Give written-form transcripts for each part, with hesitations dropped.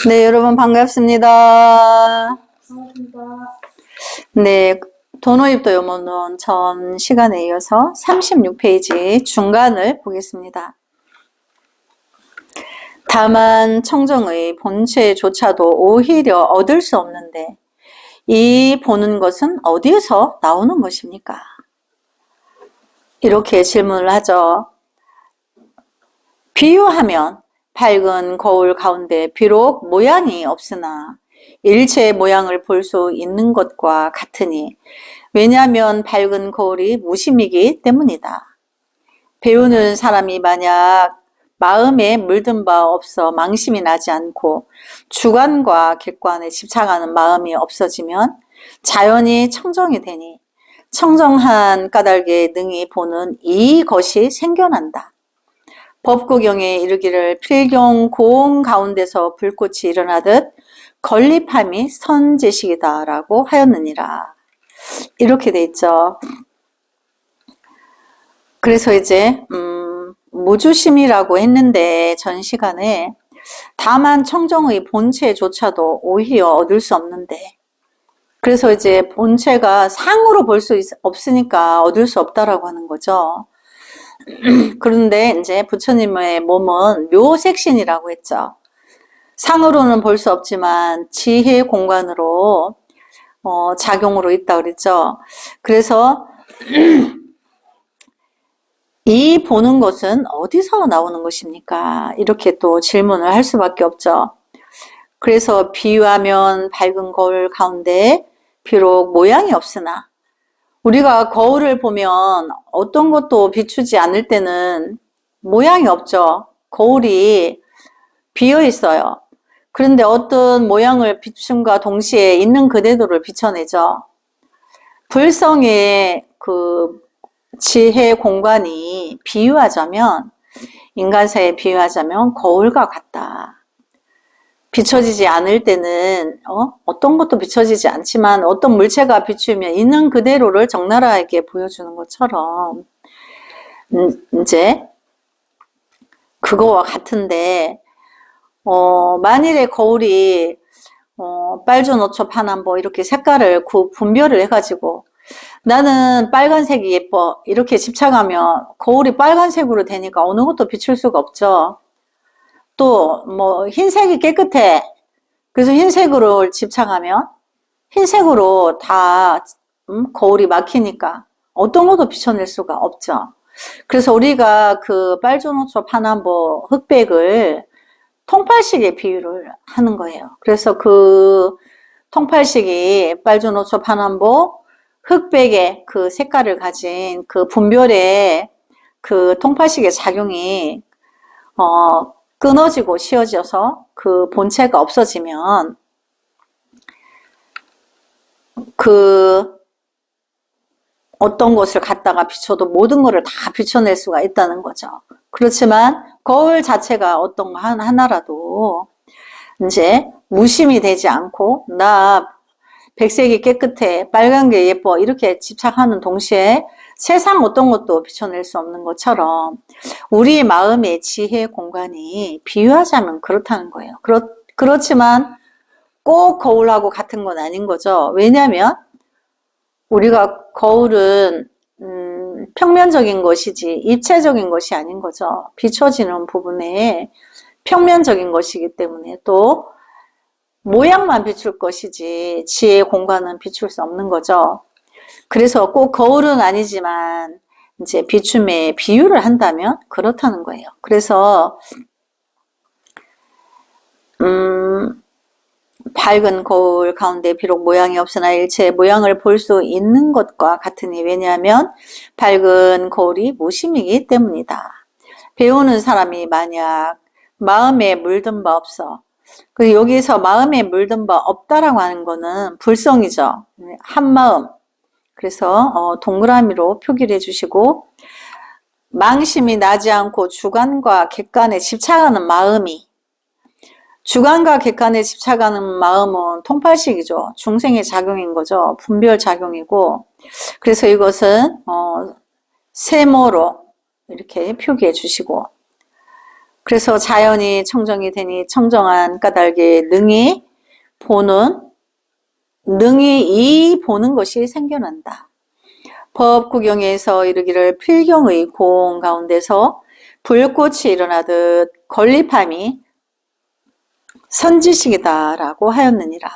네, 여러분 반갑습니다. 반갑습니다. 네, 도노입도 요모는 전 시간에 이어서 36페이지 중간을 보겠습니다. 다만 청정의 본체조차도 오히려 얻을 수 없는데 이 보는 것은 어디에서 나오는 것입니까? 이렇게 질문을 하죠. 비유하면 밝은 거울 가운데 비록 모양이 없으나 일체의 모양을 볼 수 있는 것과 같으니 왜냐하면 밝은 거울이 무심이기 때문이다. 배우는 사람이 만약 마음에 물든 바 없어 망심이 나지 않고 주관과 객관에 집착하는 마음이 없어지면 자연히 청정이 되니 청정한 까닭에 능히 보는 이것이 생겨난다. 법구경에 이르기를 필경 고온 가운데서 불꽃이 일어나듯 건립함이 선제식이다 라고 하였느니라. 이렇게 돼 있죠. 그래서 이제 무주심이라고 했는데 전 시간에 다만 청정의 본체조차도 오히려 얻을 수 없는데 그래서 이제 본체가 상으로 볼 수 없으니까 얻을 수 없다라고 하는 거죠. 그런데 이제 부처님의 몸은 묘색신이라고 했죠. 상으로는 볼 수 없지만 지혜 공간으로 작용으로 있다 그랬죠. 그래서 이 보는 것은 어디서 나오는 것입니까? 이렇게 또 질문을 할 수밖에 없죠. 그래서 비유하면 밝은 거울 가운데 비록 모양이 없으나 우리가 거울을 보면 어떤 것도 비추지 않을 때는 모양이 없죠. 거울이 비어 있어요. 그런데 어떤 모양을 비춤과 동시에 있는 그대로를 비춰내죠. 불성의 그 지혜 공간이 비유하자면 인간사에 비유하자면 거울과 같다. 비춰지지 않을 때는 어떤 것도 비춰지지 않지만 어떤 물체가 비추면 있는 그대로를 적나라하게 보여주는 것처럼 이제 그거와 같은데 만일에 거울이 빨주노초 파남보 이렇게 색깔을 분별을 해가지고 나는 빨간색이 예뻐 이렇게 집착하면 거울이 빨간색으로 되니까 어느 것도 비출 수가 없죠. 또 뭐 흰색이 깨끗해 그래서 흰색으로 집착하면 흰색으로 다 거울이 막히니까 어떤 것도 비춰낼 수가 없죠. 그래서 우리가 그 빨주노초 파남보 흑백을 통팔식에 비유를 하는 거예요. 그래서 그 통팔식이 빨주노초 파남보 흑백의 그 색깔을 가진 그 분별의 그 통팔식의 작용이 끊어지고 씌어져서 그 본체가 없어지면 그 어떤 것을 갖다가 비춰도 모든 것을 다 비춰낼 수가 있다는 거죠. 그렇지만 거울 자체가 어떤 거 하나라도 이제 무심이 되지 않고 나 백색이 깨끗해 빨간 게 예뻐 이렇게 집착하는 동시에 세상 어떤 것도 비춰낼 수 없는 것처럼 우리 마음의 지혜 공간이 비유하자면 그렇다는 거예요. 그렇지만 꼭 거울하고 같은 건 아닌 거죠. 왜냐하면 우리가 거울은 평면적인 것이지 입체적인 것이 아닌 거죠. 비춰지는 부분에 평면적인 것이기 때문에 또 모양만 비출 것이지 지혜의 공간은 비출 수 없는 거죠. 그래서 꼭 거울은 아니지만 이제 비춤에 비유를 한다면 그렇다는 거예요. 그래서 밝은 거울 가운데 비록 모양이 없으나 일체의 모양을 볼 수 있는 것과 같으니 왜냐하면 밝은 거울이 무심이기 때문이다. 배우는 사람이 만약 마음에 물든 바 없어 그리고 여기서 마음에 물든 바 없다라고 하는 거는 불성이죠. 한마음. 그래서 동그라미로 표기를 해주시고 망심이 나지 않고 주관과 객관에 집착하는 마음이 주관과 객관에 집착하는 마음은 통팔식이죠. 중생의 작용인 거죠. 분별 작용이고 그래서 이것은 세모로 이렇게 표기해 주시고 그래서 자연이 청정이 되니 청정한 까닭에 능히 이 보는 것이 생겨난다. 법구경에서 이르기를 필경의 고온 가운데서 불꽃이 일어나듯 건립함이 선지식이다라고 하였느니라.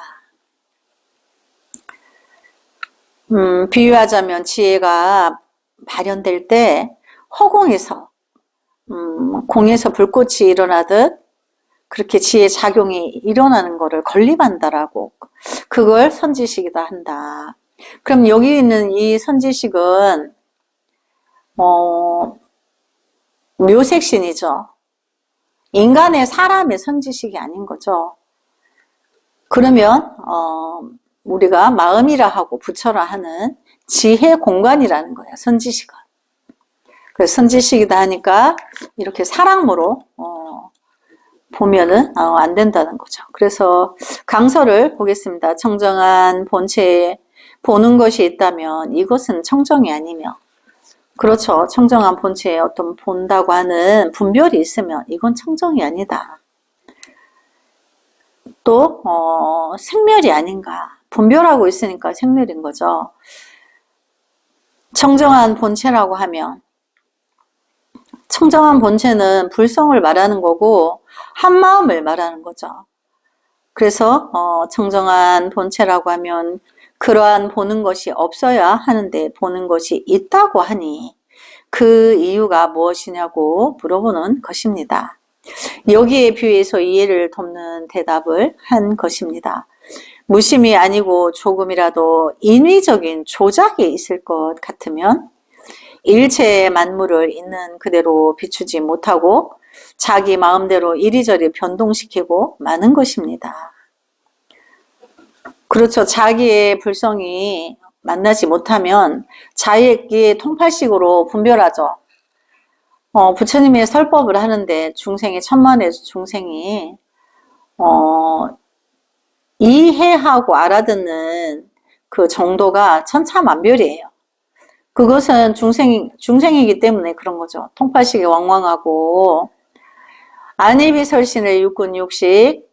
비유하자면 지혜가 발현될 때 허공에서 공에서 불꽃이 일어나듯 그렇게 지혜 작용이 일어나는 것을 건립한다라고, 그걸 선지식이다 한다. 그럼 여기 있는 이 선지식은 묘색신이죠. 인간의 사람의 선지식이 아닌 거죠. 그러면 우리가 마음이라 하고 부처라 하는 지혜 공간이라는 거예요. 선지식은. 그래서 선지식이다 하니까 이렇게 사랑으로 보면은 안 된다는 거죠. 그래서 강서를 보겠습니다. 청정한 본체에 보는 것이 있다면 이것은 청정이 아니며, 그렇죠. 청정한 본체에 어떤 본다고 하는 분별이 있으면 이건 청정이 아니다. 또 생멸이 아닌가. 분별하고 있으니까 생멸인 거죠. 청정한 본체라고 하면, 청정한 본체는 불성을 말하는 거고 한마음을 말하는 거죠. 그래서 청정한 본체라고 하면 그러한 보는 것이 없어야 하는데 보는 것이 있다고 하니 그 이유가 무엇이냐고 물어보는 것입니다. 여기에 비유해서 이해를 돕는 대답을 한 것입니다. 무심이 아니고 조금이라도 인위적인 조작이 있을 것 같으면 일체의 만물을 있는 그대로 비추지 못하고 자기 마음대로 이리저리 변동시키고 마는 것입니다. 그렇죠. 자기의 불성이 만나지 못하면 자기의 통팔식으로 분별하죠. 부처님의 설법을 하는데 중생이 천만의 중생이 이해하고 알아듣는 그 정도가 천차만별이에요. 그것은 중생이기 때문에 그런 거죠. 통팔식이 왕왕하고 안이비설신을 육군 육식,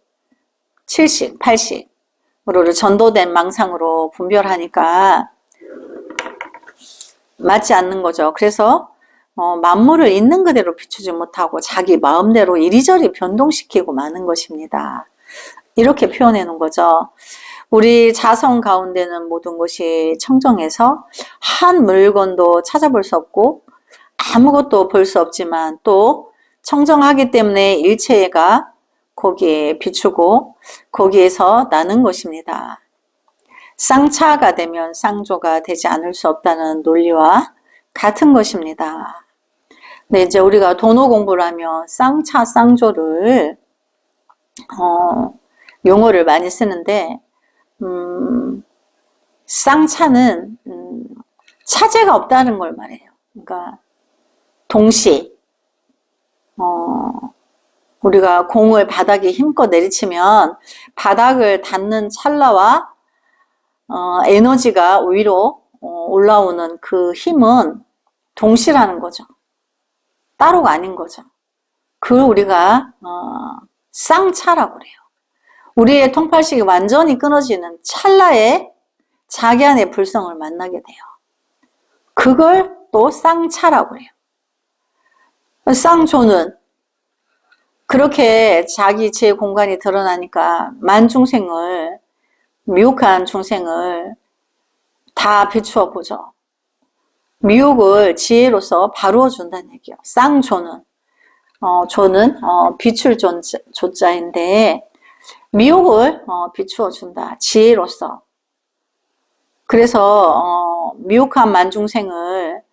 칠식, 팔식으로 전도된 망상으로 분별하니까 맞지 않는 거죠. 그래서 만물을 있는 그대로 비추지 못하고 자기 마음대로 이리저리 변동시키고 마는 것입니다. 이렇게 표현해 놓은 거죠. 우리 자성 가운데는 모든 것이 청정해서 한 물건도 찾아볼 수 없고 아무것도 볼 수 없지만 또 청정하기 때문에 일체가 거기에 비추고 거기에서 나는 것입니다. 쌍차가 되면 쌍조가 되지 않을 수 없다는 논리와 같은 것입니다. 네, 이제 우리가 도노 공부를 하면 쌍차, 쌍조를 용어를 많이 쓰는데 쌍차는 차제가 없다는 걸 말해요. 그러니까 동시 우리가 공을 바닥에 힘껏 내리치면 바닥을 닿는 찰나와 에너지가 위로 올라오는 그 힘은 동시라는 거죠. 따로가 아닌 거죠. 그걸 우리가 쌍차라고 그래요. 우리의 통팔식이 완전히 끊어지는 찰나에 자기 안의 불성을 만나게 돼요. 그걸 또 쌍차라고 해요. 쌍조는 그렇게 자기 제 공간이 드러나니까 만중생을, 미혹한 중생을 다 비추어 보죠. 미혹을 지혜로서 바루어 준다는 얘기예요. 쌍조는 조는 비출 조자인데 미혹을 비추어 준다. 지혜로서. 그래서 미혹한 만중생을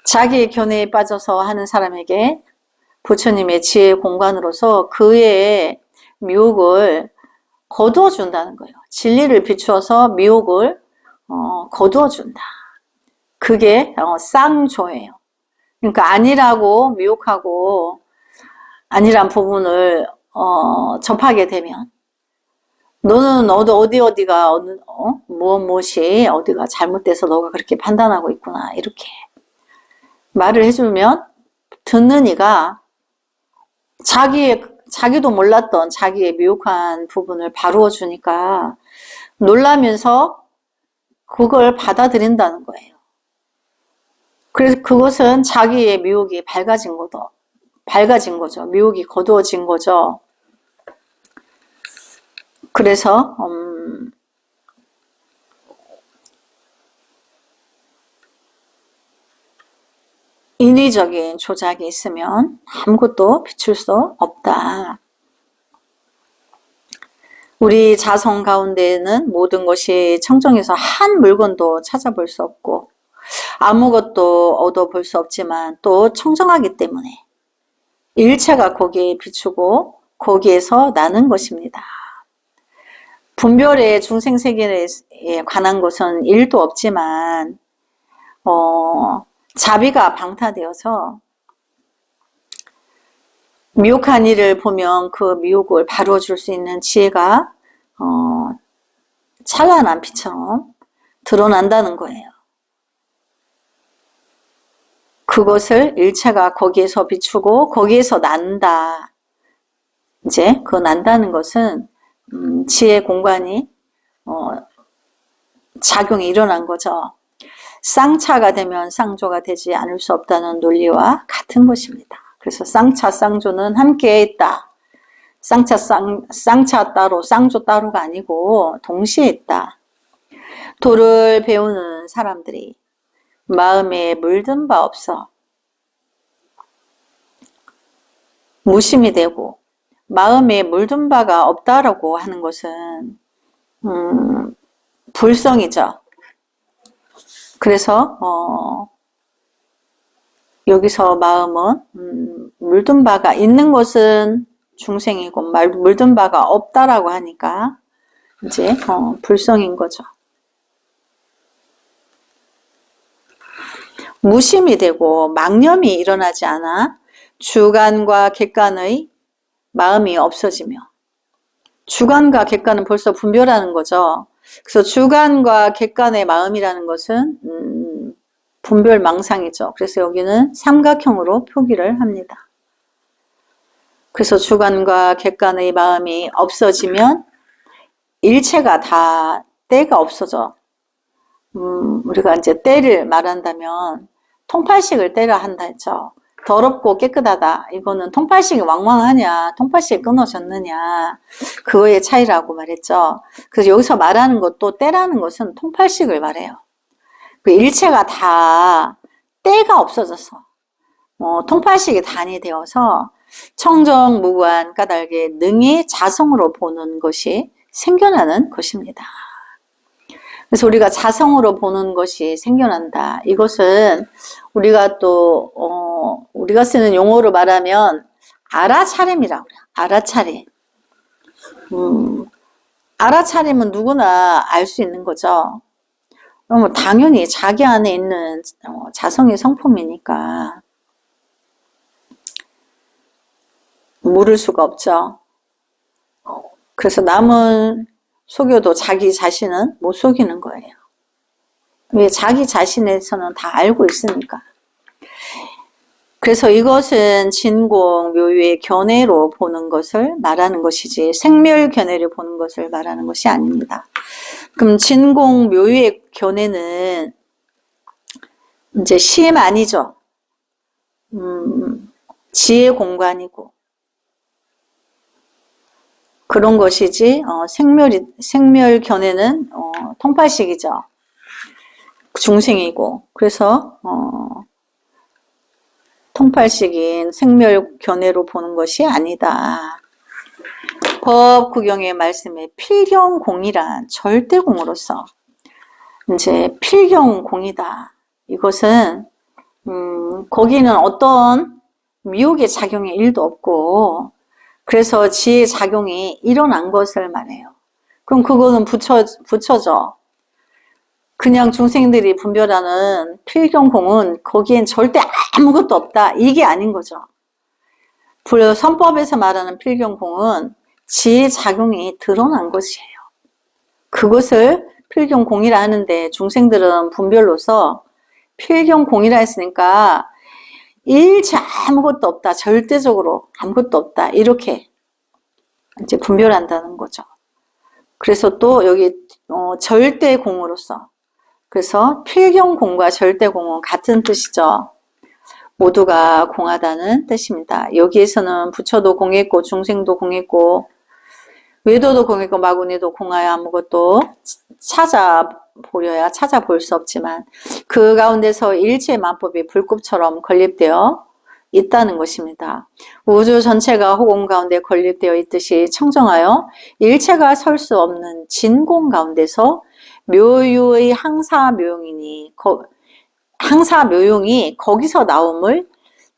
자기의 견해에 빠져서 하는 사람에게 부처님의 지혜 공간으로서 그의 미혹을 거두어 준다는 거예요. 진리를 비추어서 미혹을 거두어 준다. 그게 쌍조예요. 그러니까 아니라고 미혹하고 아니란 부분을 접하게 되면 너는 어디가 무엇이 어디가 잘못돼서 너가 그렇게 판단하고 있구나 이렇게 말을 해주면 듣는 이가 자기도 몰랐던 자기의 미혹한 부분을 바루어 주니까 놀라면서 그걸 받아들인다는 거예요. 그래서 그것은 자기의 미혹이 밝아진 거죠. 미혹이 거두어진 거죠. 그래서 인위적인 조작이 있으면 아무것도 비출 수 없다. 우리 자성 가운데에는 모든 것이 청정해서 한 물건도 찾아볼 수 없고 아무것도 얻어볼 수 없지만 또 청정하기 때문에 일체가 거기에 비추고 거기에서 나는 것입니다. 분별의 중생세계에 관한 것은 1도 없지만 자비가 방타되어서 미혹한 일을 보면 그 미혹을 바루어 줄 수 있는 지혜가 찬란한 빛처럼 드러난다는 거예요. 그것을 일체가 거기에서 비추고 거기에서 난다. 이제 그 난다는 것은 지혜 공간이 작용이 일어난 거죠. 쌍차가 되면 쌍조가 되지 않을 수 없다는 논리와 같은 것입니다. 그래서 쌍차, 쌍조는 함께 있다. 쌍차 따로, 쌍조 따로가 아니고 동시에 있다. 도를 배우는 사람들이 마음에 물든 바 없어 무심이 되고 마음에 물든 바가 없다라고 하는 것은 불성이죠. 그래서 여기서 마음은 물든 바가 있는 것은 중생이고 물든 바가 없다라고 하니까 이제 불성인 거죠. 무심이 되고 망념이 일어나지 않아 주관과 객관의 마음이 없어지며 주관과 객관은 벌써 분별하는 거죠. 그래서 주관과 객관의 마음이라는 것은 분별망상이죠. 그래서 여기는 삼각형으로 표기를 합니다. 그래서 주관과 객관의 마음이 없어지면 일체가 다 때가 없어져. 우리가 이제 때를 말한다면 통팔식을 때라 한다 했죠. 더럽고 깨끗하다. 이거는 통팔식이 왕왕하냐, 통팔식이 끊어졌느냐, 그거의 차이라고 말했죠. 그래서 여기서 말하는 것도 때라는 것은 통팔식을 말해요. 그 일체가 다 때가 없어져서 통팔식이 단이 되어서 청정무구한 까닭에 능히 자성으로 보는 것이 생겨나는 것입니다. 그래서 우리가 자성으로 보는 것이 생겨난다. 이것은 우리가 또 우리가 쓰는 용어로 말하면 알아차림이라고 그래요. 알아차림. 알아차림은 누구나 알 수 있는 거죠. 그러면 당연히 자기 안에 있는 자성의 성품이니까 모를 수가 없죠. 그래서 남은 속여도 자기 자신은 못 속이는 거예요. 왜? 자기 자신에서는 다 알고 있으니까. 그래서 이것은 진공 묘유의 견해로 보는 것을 말하는 것이지 생멸 견해를 보는 것을 말하는 것이 아닙니다. 그럼 진공 묘유의 견해는 이제 심 아니죠. 지혜 공간이고 그런 것이지 생멸 견해는 통팔식이죠. 중생이고 그래서 통팔식인 생멸 견해로 보는 것이 아니다. 법구경의 말씀에 필경공이란 절대공으로서 이제 필경공이다. 이것은 거기는 어떤 미혹의 작용이 1도 없고 그래서 지혜 작용이 일어난 것을 말해요. 그럼 그거는 부처죠. 그냥 중생들이 분별하는 필경공은 거기엔 절대 아무것도 없다. 이게 아닌 거죠. 선법에서 말하는 필경공은 지혜 작용이 드러난 것이에요. 그것을 필경공이라 하는데 중생들은 분별로서 필경공이라 했으니까 일체 아무것도 없다. 절대적으로 아무것도 없다. 이렇게 이제 분별한다는 거죠. 그래서 또 여기 절대공으로서, 그래서 필경공과 절대공은 같은 뜻이죠. 모두가 공하다는 뜻입니다. 여기에서는 부처도 공했고 중생도 공했고 외도도 공했고 마구니도 공하여 아무것도 찾아보려야 찾아볼 수 없지만 그 가운데서 일체의 만법이 불꽃처럼 건립되어 있다는 것입니다. 우주 전체가 호공 가운데 건립되어 있듯이 청정하여 일체가 설 수 없는 진공 가운데서 묘유의 항사묘용이니 항사묘용이 거기서 나옴을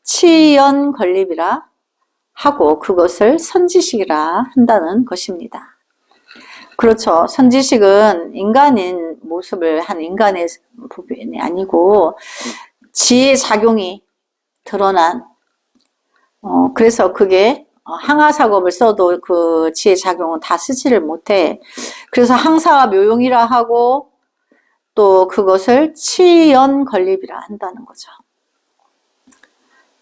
치연 건립이라 하고 그것을 선지식이라 한다는 것입니다. 그렇죠. 선지식은 인간인 모습을 한 인간의 부분이 아니고 지혜 작용이 드러난 그래서 그게 항하작업을 써도 그 지혜 작용은 다 쓰지를 못해. 그래서 항사묘용이라 하고 또 그것을 치연 건립이라 한다는 거죠.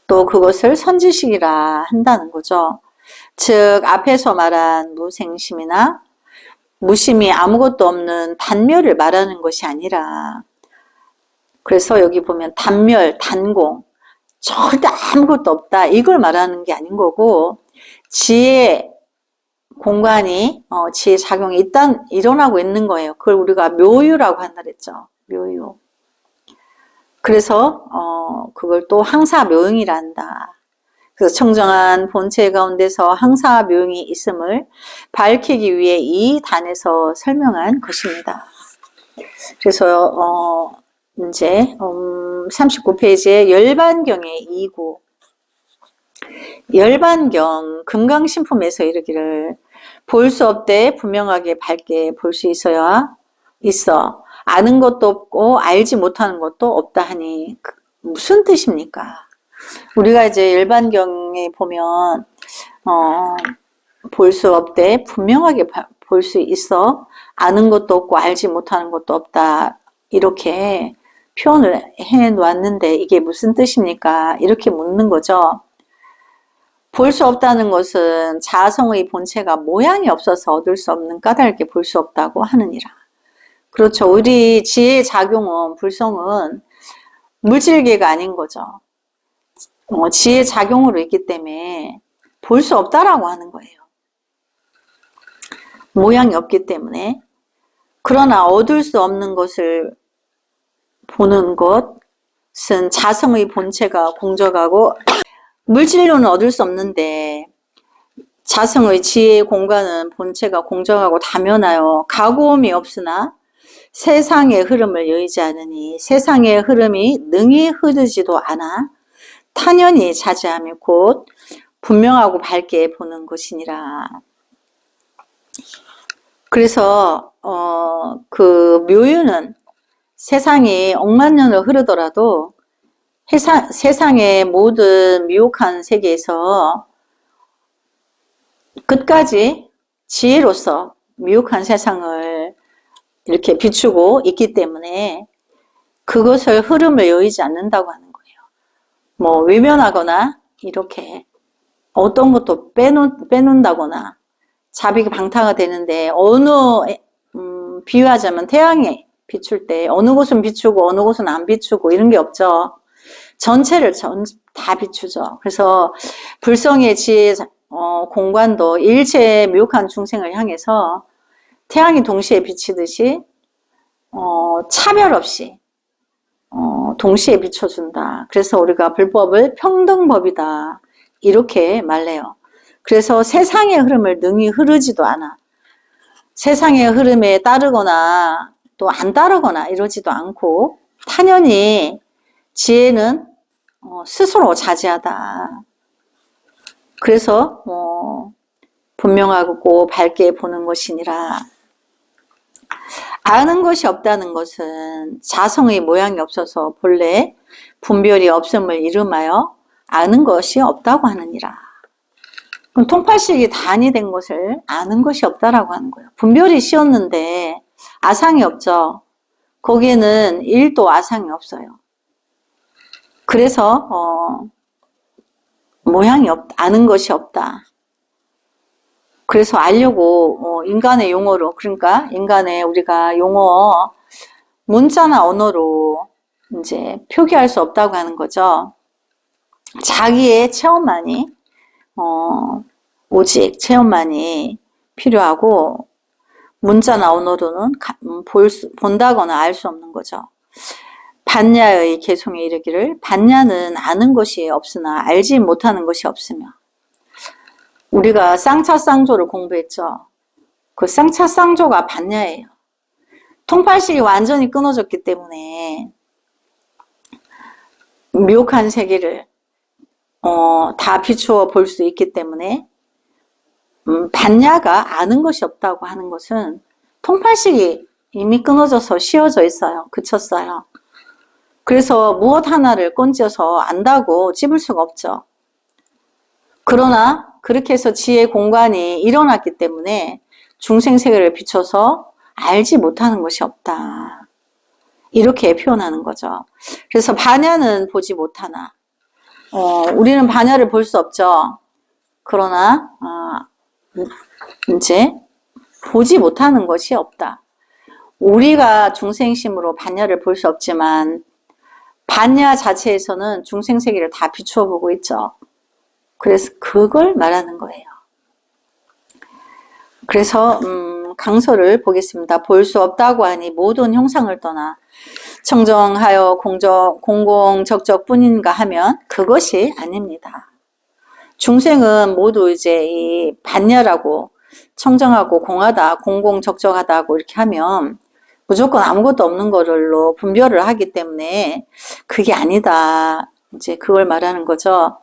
또 그것을 선지식이라 한다는 거죠. 즉 앞에서 말한 무생심이나 무심이 아무것도 없는 단멸을 말하는 것이 아니라 그래서 여기 보면 단멸, 단공 절대 아무것도 없다 이걸 말하는 게 아닌 거고 지혜 공간이 지혜 작용이 일단 일어나고 있는 거예요. 그걸 우리가 묘유라고 한다 그랬죠. 묘유. 그래서 그걸 또 항사묘용이라 한다. 그래서 청정한 본체 가운데서 항사묘용이 있음을 밝히기 위해 이 단에서 설명한 것입니다. 그래서 이제 39페이지에 열반경의 2구 열반경 금강신품에서 이르기를 볼 수 없되 분명하게 밝게 볼 수 있어야 있어. 아는 것도 없고 알지 못하는 것도 없다 하니 무슨 뜻입니까? 우리가 이제 열반경에 보면 볼 수 없되 분명하게 볼 수 있어. 아는 것도 없고 알지 못하는 것도 없다. 이렇게 표현을 해 놓았는데 이게 무슨 뜻입니까? 이렇게 묻는 거죠. 볼 수 없다는 것은 자성의 본체가 모양이 없어서 얻을 수 없는 까닭에 볼 수 없다고 하느니라. 그렇죠. 우리 지혜의 작용은 불성은 물질계가 아닌 거죠. 지혜 작용으로 있기 때문에 볼 수 없다라고 하는 거예요. 모양이 없기 때문에. 그러나 얻을 수 없는 것을 보는 것은 자성의 본체가 공적하고 물질로는 얻을 수 없는데 자성의 지혜의 공간은 본체가 공정하고 다면하여 가고움이 없으나 세상의 흐름을 여의지 않으니 세상의 흐름이 능히 흐르지도 않아 탄연히 자제하며 곧 분명하고 밝게 보는 것이니라. 그래서 그 묘유는 세상이 억만 년을 흐르더라도 세상의 모든 미혹한 세계에서 끝까지 지혜로서 미혹한 세상을 이렇게 비추고 있기 때문에 그것을 흐름을 여의지 않는다고 하는 거예요. 뭐 외면하거나 이렇게 어떤 것도 빼놓는다거나 자비가 방타가 되는데 비유하자면 태양이 비출 때 어느 곳은 비추고 어느 곳은 안 비추고 이런 게 없죠. 전체를 다 비추죠. 그래서 불성의 지혜 공간도 일체의 미혹한 중생을 향해서 태양이 동시에 비치듯이 차별 없이 동시에 비춰준다. 그래서 우리가 불법을 평등법이다 이렇게 말해요. 그래서 세상의 흐름을 능히 흐르지도 않아. 세상의 흐름에 따르거나 또 안 따르거나 이러지도 않고 탄연히 지혜는 스스로 자제하다. 그래서 분명하고 밝게 보는 것이니라. 아는 것이 없다는 것은 자성의 모양이 없어서 본래 분별이 없음을 이름하여 아는 것이 없다고 하느니라. 그럼 통팔식이 단이 된 것을 아는 것이 없다라고 하는 거예요. 분별이 씌었는데 아상이 없죠. 거기에는 1도 아상이 없어요. 그래서 모양이 없다. 아는 것이 없다. 그래서 알려고 인간의 용어로, 그러니까 인간의 우리가 용어, 문자나 언어로 이제 표기할 수 없다고 하는 거죠. 자기의 체험만이 오직 체험만이 필요하고 문자나 언어로는 본다거나 알 수 없는 거죠. 반야의 개송에 이르기를 반야는 아는 것이 없으나 알지 못하는 것이 없으며 우리가 쌍차쌍조를 공부했죠. 그 쌍차쌍조가 반야예요. 통팔식이 완전히 끊어졌기 때문에 미혹한 세계를 다 비추어 볼 수 있기 때문에 반야가 아는 것이 없다고 하는 것은 통팔식이 이미 끊어져서 씌워져 있어요. 그쳤어요. 그래서 무엇 하나를 건져서 안다고 찝을 수가 없죠. 그러나 그렇게 해서 지혜 공간이 일어났기 때문에 중생세계를 비춰서 알지 못하는 것이 없다. 이렇게 표현하는 거죠. 그래서 반야는 보지 못하나 우리는 반야를 볼 수 없죠. 그러나 이제 보지 못하는 것이 없다. 우리가 중생심으로 반야를 볼 수 없지만 반야 자체에서는 중생세계를 다 비추어 보고 있죠. 그래서 그걸 말하는 거예요. 그래서 강서를 보겠습니다. 볼 수 없다고 하니 모든 형상을 떠나 청정하여 공공적적뿐인가 하면 그것이 아닙니다. 중생은 모두 이제 이 반야라고 청정하고 공하다, 공공적적하다고 이렇게 하면 무조건 아무것도 없는 걸로 분별을 하기 때문에 그게 아니다. 이제 그걸 말하는 거죠.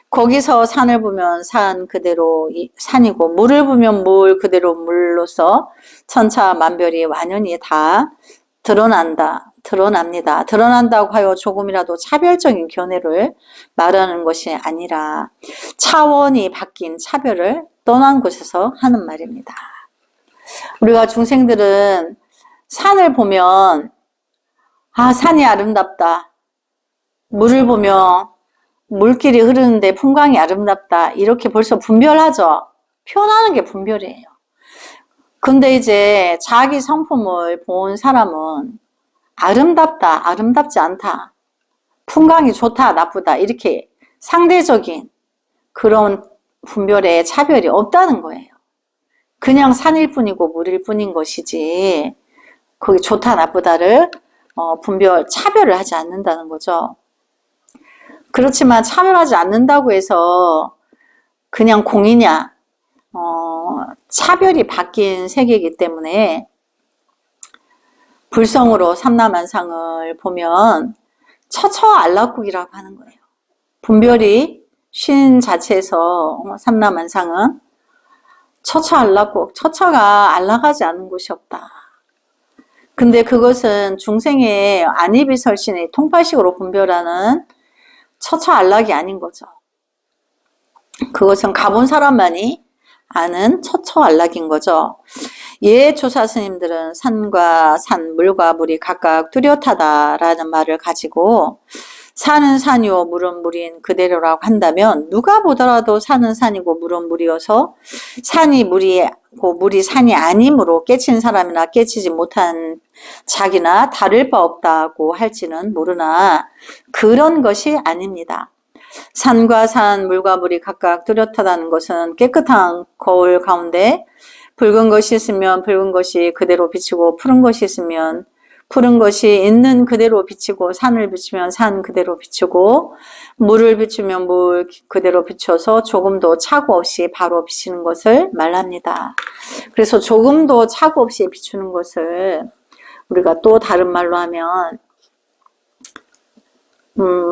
거기서 산을 보면 산 그대로 산이고 물을 보면 물 그대로 물로서 천차만별이 완연히 다 드러납니다. 드러난다고 하여 조금이라도 차별적인 견해를 말하는 것이 아니라 차원이 바뀐 차별을 떠난 곳에서 하는 말입니다. 우리가 중생들은 산을 보면 산이 아름답다. 물을 보면 물길이 흐르는데 풍광이 아름답다. 이렇게 벌써 분별하죠. 표현하는 게 분별이에요. 근데 이제 자기 성품을 본 사람은 아름답다, 아름답지 않다, 풍광이 좋다, 나쁘다 이렇게 상대적인 그런 분별에 차별이 없다는 거예요. 그냥 산일 뿐이고 물일 뿐인 것이지 거기 좋다, 나쁘다를 차별을 하지 않는다는 거죠. 그렇지만 차별하지 않는다고 해서 그냥 공이냐, 차별이 바뀐 세계이기 때문에 불성으로 삼라만상을 보면 처처알락국이라고 하는 거예요. 분별이 신 자체에서 삼라만상은 처처알락국, 처처가 안락하지 않는 곳이 없다. 근데 그것은 중생의 안이비설신의 통팔식으로 분별하는 처처안락이 아닌 거죠. 그것은 가본 사람만이 아는 처처안락인 거죠. 예 조사 스님들은 산과 산, 물과 물이 각각 뚜렷하다라는 말을 가지고 산은 산이요 물은 물인 그대로라고 한다면 누가 보더라도 산은 산이고 물은 물이어서 산이 물이고 물이 산이 아니므로 깨친 사람이나 깨치지 못한 자기나 다를 바 없다고 할지는 모르나 그런 것이 아닙니다. 산과 산, 물과 물이 각각 뚜렷하다는 것은 깨끗한 거울 가운데 붉은 것이 있으면 붉은 것이 그대로 비치고 푸른 것이 있으면 푸른 것이 있는 그대로 비치고 산을 비추면 산 그대로 비추고 물을 비추면 물 그대로 비춰서 조금도 착오 없이 바로 비치는 것을 말합니다. 그래서 조금도 착오 없이 비추는 것을 우리가 또 다른 말로 하면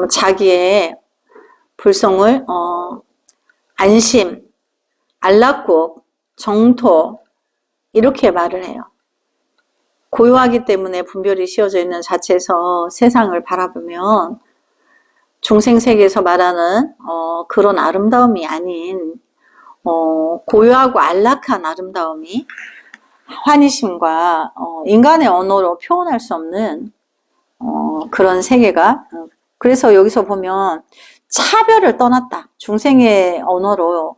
자기의 불성을 안심, 안락국, 정토 이렇게 말을 해요. 고요하기 때문에 분별이 씌워져 있는 자체에서 세상을 바라보면 중생세계에서 말하는 그런 아름다움이 아닌 고요하고 안락한 아름다움이 환희심과 인간의 언어로 표현할 수 없는 그런 세계가 그래서 여기서 보면 차별을 떠났다. 중생의 언어로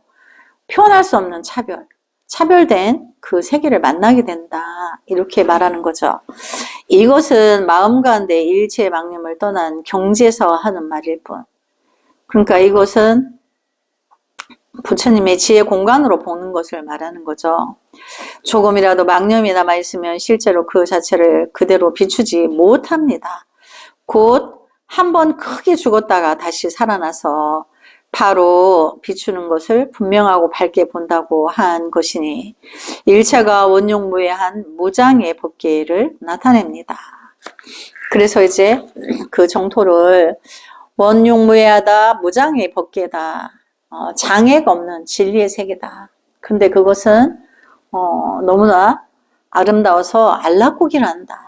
표현할 수 없는 차별. 차별된 그 세계를 만나게 된다. 이렇게 말하는 거죠. 이것은 마음 가운데 일체의 망념을 떠난 경지에서 하는 말일 뿐. 그러니까 이것은 부처님의 지혜 공간으로 보는 것을 말하는 거죠. 조금이라도 망념이 남아있으면 실제로 그 자체를 그대로 비추지 못합니다. 곧 한 번 크게 죽었다가 다시 살아나서 바로 비추는 것을 분명하고 밝게 본다고 한 것이니 일체가 원용무해한 무장의 법계를 나타냅니다. 그래서 이제 그 정토를 원용무해하다, 무장의 법계다, 장애가 없는 진리의 세계다. 근데 그것은 너무나 아름다워서 안락국이라 한다.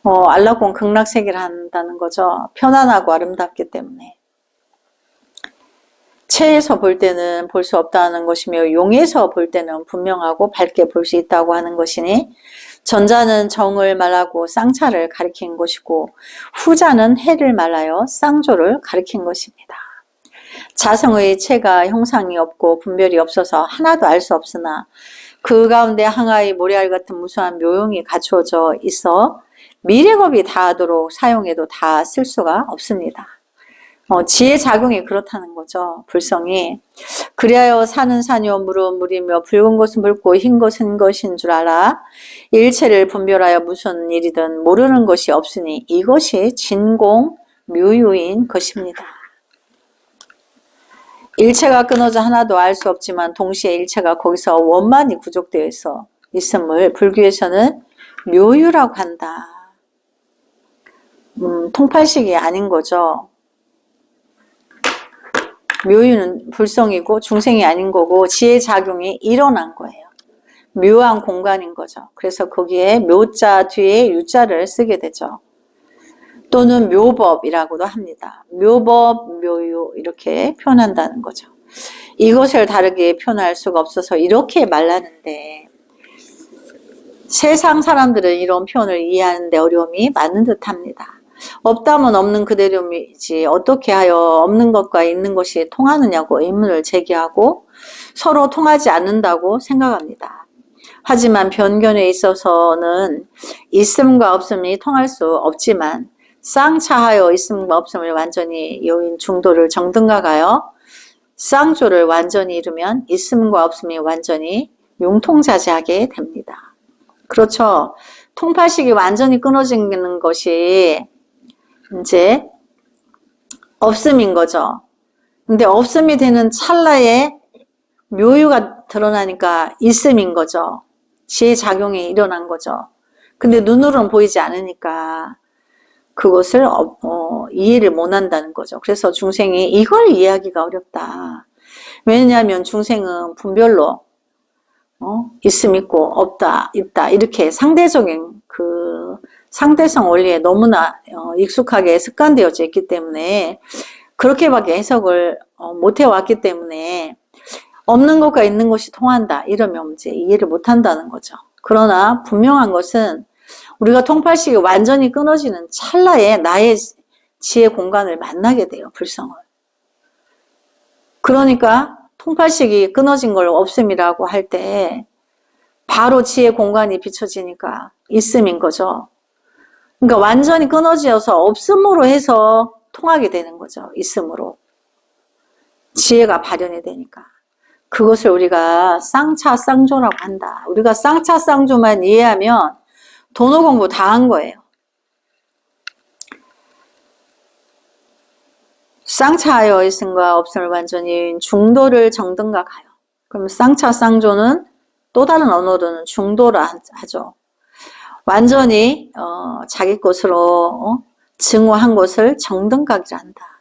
안락국은 극락세계를 한다는 거죠. 편안하고 아름답기 때문에. 체에서 볼 때는 볼 수 없다는 것이며 용에서 볼 때는 분명하고 밝게 볼 수 있다고 하는 것이니 전자는 정을 말하고 쌍차를 가리킨 것이고 후자는 해를 말하여 쌍조를 가리킨 것입니다. 자성의 체가 형상이 없고 분별이 없어서 하나도 알 수 없으나 그 가운데 항아리 모래알 같은 무수한 묘용이 갖추어져 있어 미래겁이 다하도록 사용해도 다 쓸 수가 없습니다. 지혜 작용이 그렇다는 거죠. 불성이. 그리하여 산은 산이요 물은 물이며 붉은 것은 붉고 흰 것은 것인 줄 알아. 일체를 분별하여 무슨 일이든 모르는 것이 없으니 이것이 진공 묘유인 것입니다. 일체가 끊어져 하나도 알 수 없지만 동시에 일체가 거기서 원만히 구족되어 있음을 불교에서는 묘유라고 한다. 통팔식이 아닌 거죠. 묘유는 불성이고 중생이 아닌 거고 지혜 작용이 일어난 거예요. 묘한 공간인 거죠. 그래서 거기에 묘자 뒤에 유자를 쓰게 되죠. 또는 묘법이라고도 합니다. 묘법, 묘유 이렇게 표현한다는 거죠. 이것을 다르게 표현할 수가 없어서 이렇게 말하는데 세상 사람들은 이런 표현을 이해하는데 어려움이 많은 듯합니다. 없다면 없는 그대로이지 어떻게 하여 없는 것과 있는 것이 통하느냐고 의문을 제기하고 서로 통하지 않는다고 생각합니다. 하지만 변견에 있어서는 있음과 없음이 통할 수 없지만 쌍차하여 있음과 없음을 완전히 요인 중도를 정등각하여 쌍조를 완전히 이루면 있음과 없음이 완전히 융통자재하게 됩니다. 그렇죠. 통팔식이 완전히 끊어지는 것이 이제 없음인 거죠. 근데 없음이 되는 찰나에 묘유가 드러나니까 있음인 거죠. 지혜 작용이 일어난 거죠. 근데 눈으로는 보이지 않으니까 그것을 이해를 못 한다는 거죠. 그래서 중생이 이걸 이해하기가 어렵다. 왜냐하면 중생은 분별로 있음 있고 없다 있다 이렇게 상대적인 그 상대성 원리에 너무나 익숙하게 습관되어져 있기 때문에 그렇게밖에 해석을 못 해왔기 때문에 없는 것과 있는 것이 통한다 이러면 이제 이해를 못 한다는 거죠. 그러나 분명한 것은 우리가 통팔식이 완전히 끊어지는 찰나에 나의 지혜 공간을 만나게 돼요. 불성을. 그러니까 통팔식이 끊어진 걸 없음이라고 할 때 바로 지혜 공간이 비춰지니까 있음인 거죠. 그러니까 완전히 끊어져서 없음으로 해서 통하게 되는 거죠. 있음으로. 지혜가 발현이 되니까. 그것을 우리가 쌍차 쌍조라고 한다. 우리가 쌍차 쌍조만 이해하면 도노 공부 다 한 거예요. 쌍차하여 있음과 없음을 완전히 중도를 정등각하여. 그럼 쌍차 쌍조는 또 다른 언어로는 중도라 하죠. 완전히 자기 것으로 증오한 것을 정등각이라 한다.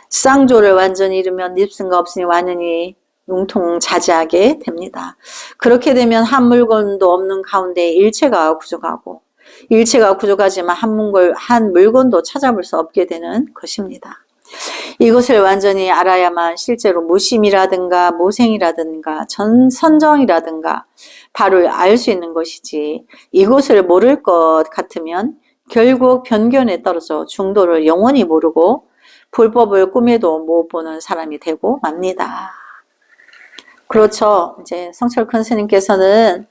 쌍조를 완전히 이루면 입승과 없음이 완전히 융통자재하게 됩니다. 그렇게 되면 한 물건도 없는 가운데 일체가 구족하고 일체가 구족하지만 한 물건도 찾아볼 수 없게 되는 것입니다. 이것을 완전히 알아야만 실제로 무심이라든가 무생이라든가 선정이라든가 바로 알 수 있는 것이지 이것을 모를 것 같으면 결국 변견에 떨어져 중도를 영원히 모르고 불법을 꿈에도 못 보는 사람이 되고 맙니다. 그렇죠. 이제 성철 큰 스님께서는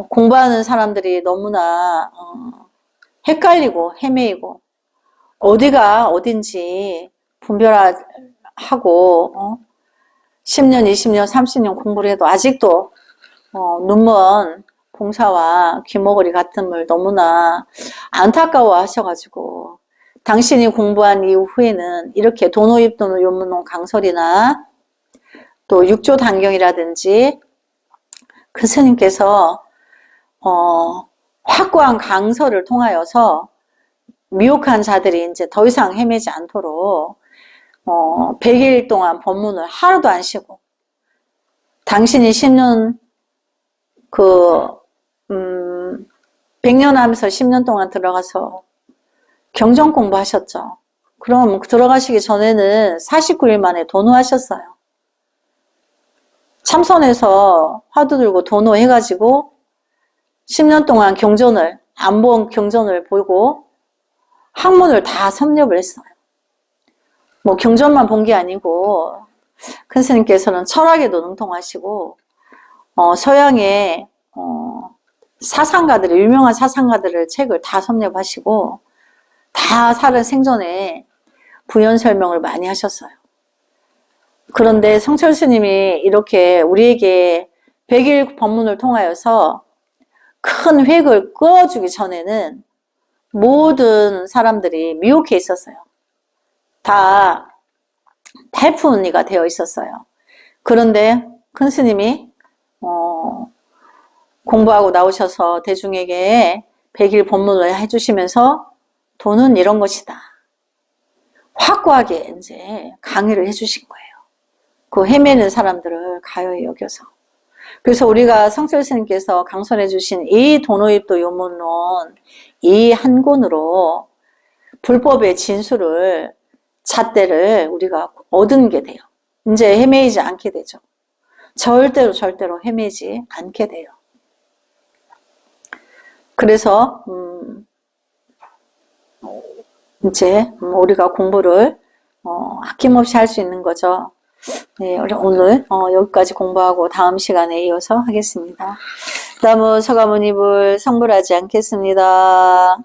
공부하는 사람들이 너무나 헷갈리고 헤매이고 어디가 어딘지 분별하고 10년, 20년, 30년 공부를 해도 아직도 눈먼 봉사와 귀머거리 같음을 너무나 안타까워 하셔가지고 당신이 공부한 이후에는 이렇게 도노입도노 요문론 강설이나 또 육조 단경이라든지 큰 스님께서 확고한 강설을 통하여서 미혹한 자들이 이제 더 이상 헤매지 않도록 100일 동안 법문을 하루도 안 쉬고 당신이 10년 100년 하면서 10년 동안 들어가서 경전 공부하셨죠. 그럼 들어가시기 전에는 49일 만에 도노하셨어요. 참선해서 화두 들고 도노해가지고 10년 동안 경전을 안 본 경전을 보고 학문을 다 섭렵을 했어요. 뭐 경전만 본 게 아니고 큰 스님께서는 철학에도 능통하시고 서양의 사상가들, 유명한 사상가들을 책을 다 섭렵하시고 다 살은 생전에 부연 설명을 많이 하셨어요. 그런데 성철 스님이 이렇게 우리에게 100일 법문을 통하여서 큰 획을 그어주기 전에는 모든 사람들이 미혹해 있었어요. 다 탈푼이가 되어 있었어요. 그런데 큰 스님이 공부하고 나오셔서 대중에게 100일 법문을 해주시면서 도는 이런 것이다. 확고하게 이제 강의를 해주신 거예요. 그 헤매는 사람들을 가요히 여겨서. 그래서 우리가 성철 스님께서 강선해 주신 이 도노입도 요문론 이 한 권으로 불법의 진수를 잣대를 우리가 얻은 게 돼요. 이제 헤매이지 않게 되죠. 절대로 헤매지 않게 돼요. 그래서 이제 우리가 공부를 아낌없이 할 수 있는 거죠. 네, 오늘 여기까지 공부하고 다음 시간에 이어서 하겠습니다. 다음은 서가모니불 성불하지 않겠습니다.